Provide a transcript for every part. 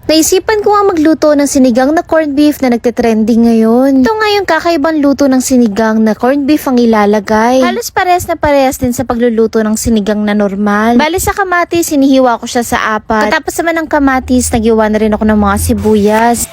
Naisipan ko nga magluto ng sinigang na corned beef na nagte-trending ngayon. Ito nga yung kakaibang luto ng sinigang na corned beef ang ilalagay. Halos parehas na parehas din sa pagluluto ng sinigang na normal. Bali sa kamatis, sinihiwa ko siya sa apat. Katapos naman ng kamatis, nagiwa na rin ako ng mga sibuyas.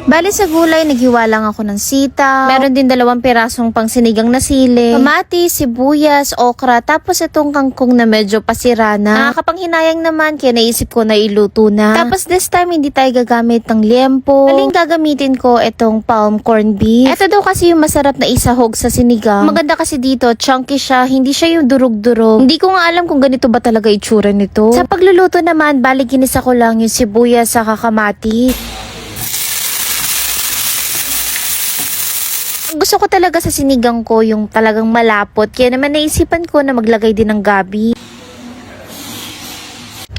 Bali sa gulay, naghiwa lang ako ng sitaw. Meron din 2 pirasong pang sinigang na sili, kamatis, sibuyas, okra, tapos itong kangkong na medyo pasira na. Nakakapanghinayang naman, kaya naisip ko na iluto na. Tapos this time, hindi tayo gagamit ng liempo. Aling gagamitin ko itong palm corned beef. Ito daw kasi yung masarap na isahog sa sinigang. Maganda kasi dito, chunky siya, hindi siya yung durug-durog. Hindi ko nga alam kung ganito ba talaga itsura nito. Sa pagluluto naman, bali ginisa ko lang yung sibuyas sa kamatis. Gusto ko talaga sa sinigang ko yung talagang malapot. Kaya naman naisipan ko na maglagay din ng gabi.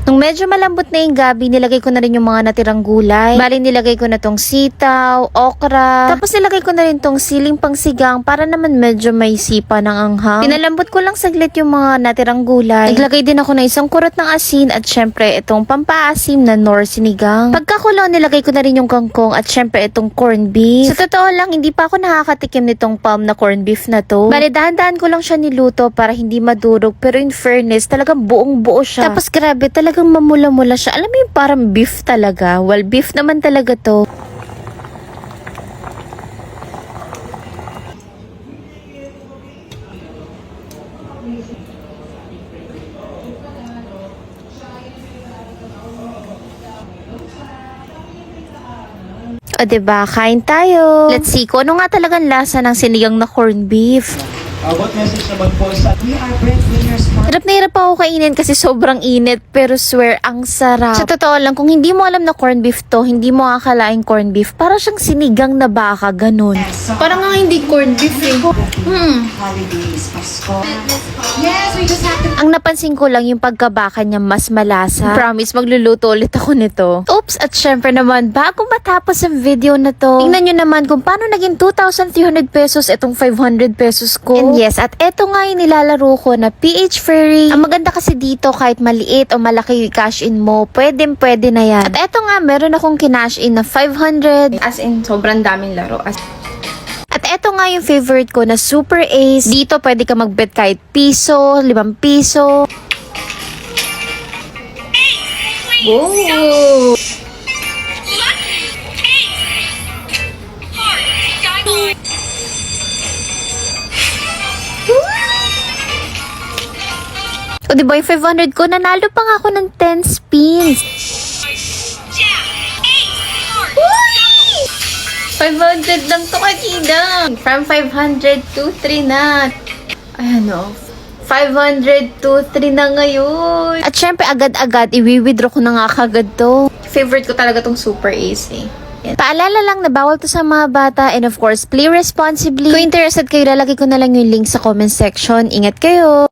Nung medyo malambot na yung gabi, nilagay ko na rin yung mga natirang gulay. Bali, nilagay ko na tong sitaw, okra. Tapos nilagay ko na rin tong siling pangsigang para naman medyo may sipa ng anghang. Pinalambot ko lang saglit yung mga natirang gulay. Naglagay din ako ng isang kurot ng asin at syempre itong pampaasim na nor sinigang. Pagkakulo, nilagay ko na rin yung kangkong at syempre itong corned beef. Sa totoo lang, hindi pa ako nakakatikim nitong palm na corned beef na to. Bali, dahan-dahan ko lang siya niluto para hindi madurog. Pero in fairness, talagang buong-buo siya. Tapos grabe, talagang mamula-mula siya. Alam mo yung parang beef talaga. Well, beef naman talaga to. O diba, kain tayo. Let's see kung ano nga talagang lasa ng sinigang na corned beef. What message naman po sa... We are breadwinners. Hirap na hirap ako kainin kasi sobrang init, pero swear, ang sarap. Sa totoo lang, kung hindi mo alam na corned beef to, hindi mo akalaing corned beef. Para siyang sinigang na baka, ganun. Parang nga hindi corned beef eh. Holidays, Pasko. Yes, we just have to... Ang napansin ko lang yung pagkabaka niya mas malasa. Promise, magluluto ulit ako nito. Oops, at syempre naman, bago matapos ang video na to, tingnan nyo naman kung paano naging 2,300 pesos itong 500 pesos ko. And yes, at eto nga yung nilalaro ko na PH Fairy. Ang maganda kasi dito, kahit maliit o malaki yung cash in mo, pwede na yan. At eto nga, meron akong kinash in na 500. As in, sobrang daming laro. At eto nga yung favorite ko na Super Ace. Dito pwede ka mag-bet kahit piso, 5 piso. Whoa! O diba yung 500 ko, nanalo pa nga ako ng 10 spins. 500 lang to kakidang. From 500 to 3 na. Ayan o. 500 to 3 na ngayon. At syempre agad-agad, i-withdraw ko na nga kagad to. Favorite ko talaga tong Super Ace eh. Paalala lang na bawal to sa mga bata and of course, play responsibly. Kung interested kayo, lalagay ko na lang yung link sa comment section. Ingat kayo!